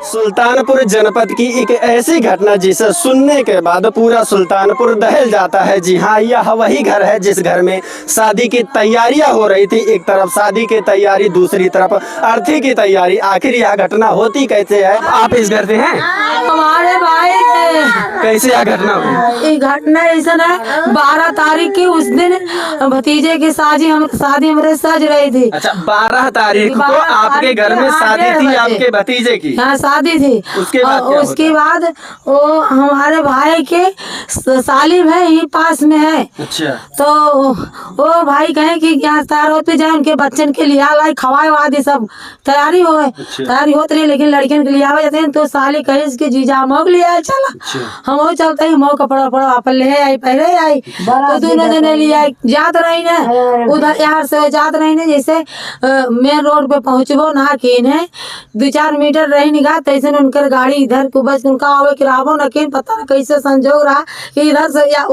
सुल्तानपुर जनपद की एक ऐसी घटना जिसे सुनने के बाद पूरा सुल्तानपुर दहल जाता है। जी हाँ, यह वही घर है जिस घर में शादी की तैयारियां हो रही थी। एक तरफ शादी की तैयारी, दूसरी तरफ अर्थी की तैयारी। आखिर यह घटना होती कैसे है? आप इस घर से हैं? हमारे भाई कैसे यह घटना हुई? ये घटना ऐसा है, 12 तारीख की उस दिन भतीजे की शादी हमारे सज रही थी। अच्छा, 12 तारीख को आपके घर में शादी थी आपके भतीजे की? हाँ, शादी थी। उसके बाद वो हमारे भाई के साली है यही पास में है। अच्छा। तो वो भाई कहे कि यहाँ तैयार होते जाए, उनके बच्चन के लिया लाई खवाए वादी सब तैयारी हो गए। तैयारी होती रही, लेकिन लड़कियों के लिए आवे जाते हैं। तो साली कहे इसके जीजा मोग लिया है, चला हम वो चलते ही मोग कपड़ा वपड़ा आप ले आई, पहले आई। तो दोनों जने लिया जात रही ने उधर, यहाँ से जात रही ने। जैसे मेन रोड पे पहुँचबो ना के ने 2-4 मीटर रही निगाह, तैसे उनकर गाड़ी इधर को बस उनका आवे किराबो न के पता न कैसे संजोग रहा कि इधर से या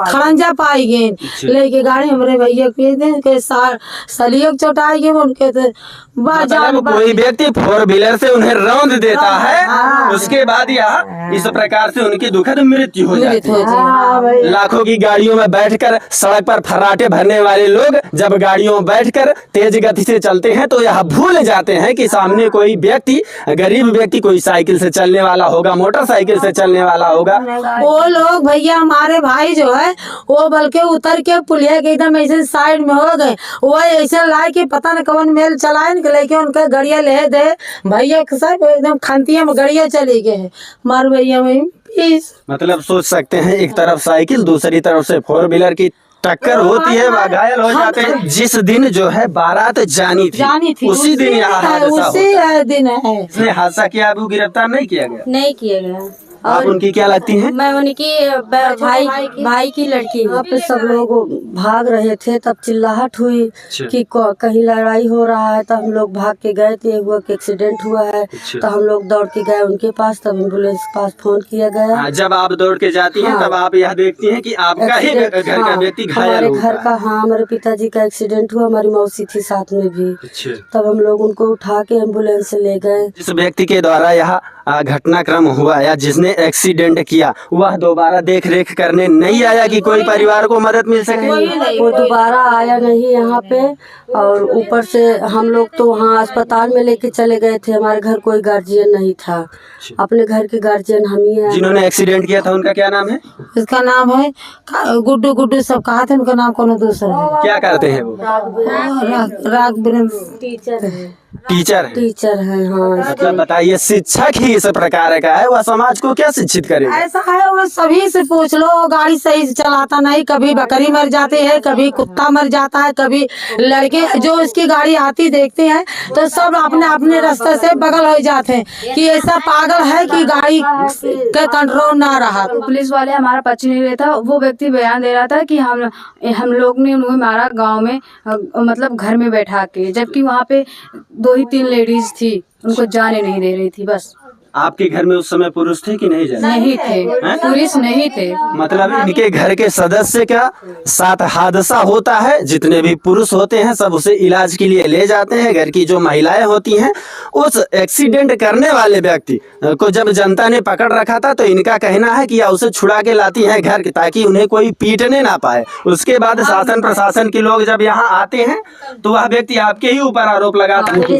खड़ंजा पाई गए लेके गाड़ी हमरे भैया के सलियोग चौटाई गए उनके। तो मतलब कोई व्यक्ति 4 व्हीलर से उन्हें रौंद देता है, उसके बाद यह इस प्रकार से उनकी दुखद मृत्यु हो जाती है। लाखों की गाड़ियों में बैठकर सड़क पर फर्राटे भरने वाले लोग जब गाड़ियों में बैठकर तेज गति से चलते हैं तो यह भूल जाते हैं कि सामने कोई व्यक्ति, गरीब व्यक्ति, कोई साइकिल से चलने वाला होगा, मोटरसाइकिल से चलने वाला होगा। वो लोग भैया हमारे भाई जो है वो बल्कि उतर के पुलिया के एकदम ऐसे साइड में हो गए। वो ऐसे लाए कि पता न कौन मेल चलाए लेके उनका गड़िया ले दे भैया के साथ एकदम खंतिया में गड़िया चले गए मार भैया में। मतलब सोच सकते हैं, एक तरफ साइकिल, दूसरी तरफ से 4 व्हीलर की टक्कर होती है, वह घायल हो जाते हैं। जिस दिन जो है बारात जानी थी उसी दिन यहाँ हादसा है। इसने हादसा किया, अभी गिरफ्तार नहीं किया गया? नहीं किया गया। आप उनकी क्या लगती हैं? मैं उनकी भाई की लड़की। वहाँ पे सब लोग भाग रहे थे, तब चिल्लाहट हुई कि कहीं लड़ाई हो रहा है। तब हम लोग भाग के गए थे, हुआ कि एक्सीडेंट हुआ है। तो हम लोग दौड़ के गए उनके पास, तब एम्बुलेंस के पास फोन किया गया। जब आप दौड़ के जाती हैं तब आप यह देखती हैं कि आपका ही घर का व्यक्ति घायल हो घर का। हाँ, हमारे पिताजी का एक्सीडेंट हुआ, हमारी मौसी थी साथ में भी। तब हम लोग उनको उठा के एम्बुलेंस से ले गए। जिस व्यक्ति के द्वारा यह घटनाक्रम हुआ या जिसने एक्सीडेंट किया, वह दोबारा देख रेख करने नहीं आया कि कोई परिवार को मदद मिल सके? वो दोबारा आया नहीं यहाँ पे। और ऊपर से हम लोग तो वहाँ अस्पताल में लेके चले गए थे। हमारे घर कोई गार्जियन नहीं था, अपने घर के गार्जियन हम ही हैं। जिन्होंने एक्सीडेंट किया था उनका क्या नाम है? इसका नाम है गुड्डू सब कहा थे, उनका नाम कोनो दूसरा है। क्या करते हैं वो? टीचर है। हाँ। मतलब बताइए, शिक्षक ही इस प्रकार का है, वह समाज को क्या शिक्षित करेगा? ऐसा है, वो सभी से पूछ लो, गाड़ी सही से चलाता नहीं, कभी बकरी मर जाती है, कभी कुत्ता मर जाता है, कभी लड़के जो उसकी गाड़ी आती देखते हैं तो सब अपने अपने रास्ते से बगल हो जाते हैं कि ऐसा पागल है कि गाड़ी का कंट्रोल ना रहा। तो पुलिस वाले हमारा पक्ष नहीं लेता। वो व्यक्ति बयान दे रहा था कि हम लोग ने उन्हें मारा गांव में, मतलब घर में बैठा के, जबकि वहाँ पे 2 ही 3 लेडीज थी, उनको जाने नहीं दे रही थी। बस आपके घर में उस समय पुरुष थे कि नहीं? नहीं थे, पुलिस नहीं थे। मतलब इनके घर के सदस्य का साथ हादसा होता है, जितने भी पुरुष होते हैं सब उसे इलाज के लिए ले जाते हैं। घर की जो महिलाएं होती हैं, उस एक्सीडेंट करने वाले व्यक्ति को जब जनता ने पकड़ रखा था तो इनका कहना है कि या उसे छुड़ा के लाती है घर, ताकि उन्हें कोई पीटने ना पाए। उसके बाद शासन प्रशासन के लोग जब यहाँ आते हैं तो वह व्यक्ति आपके ही ऊपर आरोप लगाता है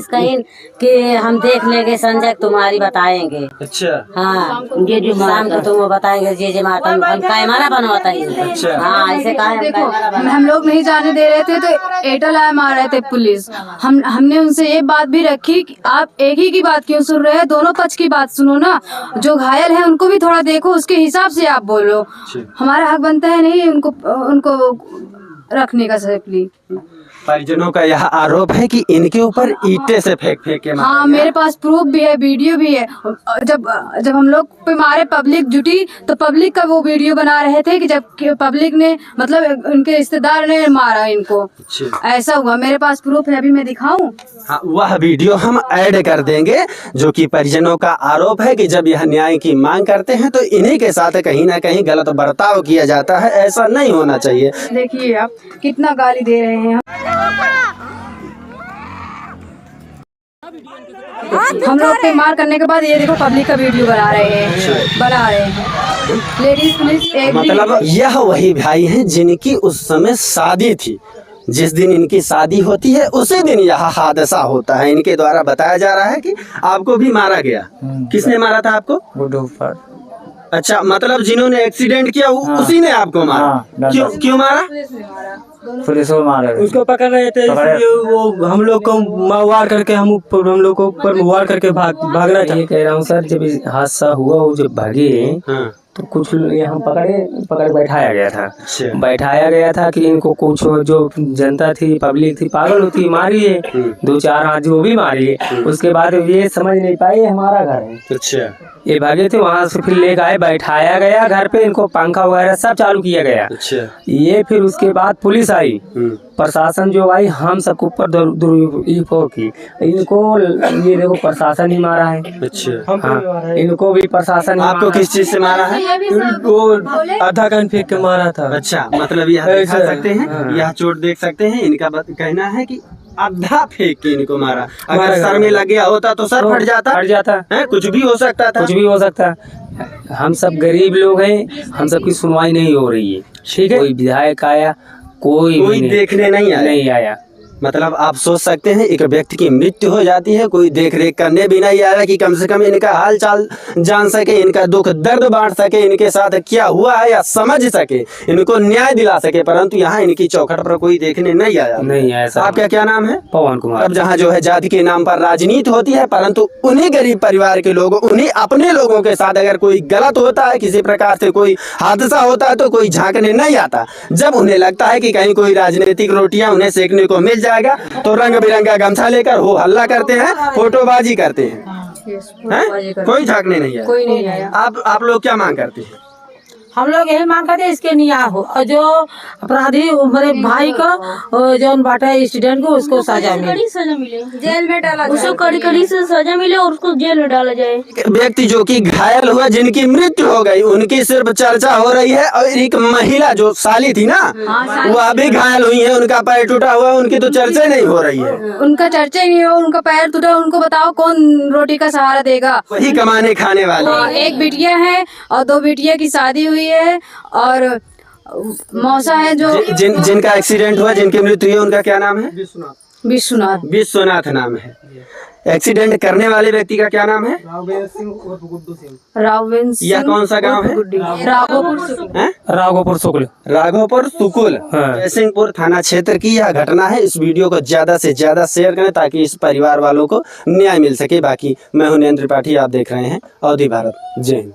कि हम देख लेंगे, संजय तुम्हारी बताएंगे। अच्छा। हाँ, ये जो शाम को तुम बताएंगे जे माता पैमाना बनवाता है। अच्छा। हाँ, ऐसे कहा। देखो, हम लोग नहीं जाने दे रहे थे तो एटल आए मार रहे थे पुलिस। हमने उनसे ये बात भी रखी कि आप एक ही की बात क्यों सुन रहे हैं, दोनों पक्ष की बात सुनो ना। जो घायल है उनको भी थोड़ा देखो, उसके हिसाब से आप बोलो। हमारा हक बनता है नहीं उनको रखने का सेफली। परिजनों का यह आरोप है कि इनके ऊपर ईंटें से फेंक के हाँ, मेरे पास प्रूफ भी है, वीडियो भी है। जब हम लोग पे मारे पब्लिक जुटी तो पब्लिक का वो वीडियो बना रहे थे कि जब पब्लिक ने, मतलब उनके रिश्तेदार ने मारा इनको। ऐसा हुआ, मेरे पास प्रूफ है, अभी मैं दिखाऊं? हाँ, वह वीडियो हम ऐड कर देंगे। जो कि परिजनों का आरोप है कि जब यह न्याय की मांग करते हैं तो इन्हीं के साथ कहीं ना कहीं गलत बर्ताव किया जाता है। ऐसा नहीं होना चाहिए। देखिए आप कितना गाली दे रहे हैं। हम लोग पे मार करने के बाद ये देखो पब्लिक का वीडियो बना रहे हैं लेडीज पुलिस एक भी मतलब यह वही भाई हैं जिनकी उस समय शादी थी। जिस दिन इनकी शादी होती है उसी दिन यह हादसा होता है। इनके द्वारा बताया जा रहा है कि आपको भी मारा गया। किसने मारा था आपको? अच्छा, मतलब जिन्होंने एक्सीडेंट किया उसी ने आपको मारा। क्यों मारा? पुलिस को मारे, उसको पकड़ रहे थे, इसलिए वो हम लोग को वार करके हम लोग को ऊपर वार करके भाग रहा था। ये कह रहा हूँ सर, जब हादसा हुआ वो जब भागे तो कुछ हम पकड़ बैठाया गया था कि इनको कुछ जो जनता थी, पब्लिक थी, पागल होती मारी है, 2-4 हाथ जो भी मारी है। उसके बाद ये समझ नहीं पाए हमारा घर है। अच्छा, ये भागे थे, वहाँ से फिर ले गए, बैठाया गया घर पे, इनको पंखा वगैरह सब चालू किया गया। अच्छा, ये फिर उसके बाद पुलिस आई, प्रशासन जो आई, हम सबके ऊपर दुरुपयोग की। इनको ये देखो प्रशासन ही मारा है। अच्छा, हाँ, इनको भी प्रशासन ही आपको किस चीज से मारा है? इनको आधा गन फेंक के मारा था। अच्छा, मतलब यह दिखा सकते हैं, यह चोट देख सकते हैं। इनका कहना है कि आधा फेंक के इनको मारा। अगर सर में लग गया होता तो सर फट जाता है, कुछ भी हो सकता था। हम सब गरीब लोग हैं, हम सब की सुनवाई नहीं हो रही है। ठीक है, कोई विधायक आया, कोई देखने नहीं आया। मतलब आप सोच सकते हैं, एक व्यक्ति की मृत्यु हो जाती है, कोई देख रेख करने भी नहीं आया कि कम से कम इनका हाल चाल जान सके, इनका दुख दर्द बांट सके, इनके साथ क्या हुआ है या समझ सके, इनको न्याय दिला सके। परंतु यहाँ इनकी चौखट पर कोई देखने नहीं आया। आपका क्या नाम है? पवन कुमार। अब जहाँ जो है जाति के नाम पर राजनीति होती है, परंतु उन्हीं गरीब परिवार के लोगों, उन्हीं अपने लोगों के साथ अगर कोई गलत होता है, किसी प्रकार से कोई हादसा होता है, तो कोई झांकने नहीं आता। जब उन्हें लगता है कि कहीं कोई राजनीतिक रोटियां उन्हें सेकने को मिल जाएगा तो रंग बिरंगा गमछा लेकर हो हल्ला करते हैं, फोटोबाजी करते हैं। कोई झांकने नहीं आया। आप लोग क्या मांग करते हैं? हम लोग यही मांग करते हैं इसके न्याय हो, और जो अपराधी मेरे भाई को जो बाटा स्टूडेंट को उसको सजा मिले, जेल में डाला जाए, उसको कड़ी से सजा मिले और उसको जेल में डाला जाए। व्यक्ति जो कि घायल हुआ, जिनकी मृत्यु हो गई, उनकी सिर्फ चर्चा हो रही है। और एक महिला जो साली थी ना, वह भी घायल हुई है, उनका पैर टूटा हुआ, उनकी तो चर्चा नहीं हो रही है। उनका चर्चा ही नहीं हो, उनका पैर टूटा, उनको बताओ कौन रोटी का सहारा देगा? वही कमाने खाने वाले। एक बिटिया है और 2 बिटिया की शादी हुई है, और मौसा है जो जिनका एक्सीडेंट हुआ, जिनकी मृत्यु हुई, उनका क्या नाम है? विश्वनाथ नाम है। एक्सीडेंट करने वाले व्यक्ति का क्या नाम है? राघवेंद्र सिंह। यह कौन सा गांव है? राघोपुर सुकुल, जयसिंहपुर थाना क्षेत्र की यह घटना है। इस वीडियो को ज्यादा से ज्यादा शेयर करें ताकि इस परिवार वालों को न्याय मिल सके। बाकी मैं हूं नरेंद्र त्रिपाठी, आप देख रहे हैं अवधि भारत। जय हिंद।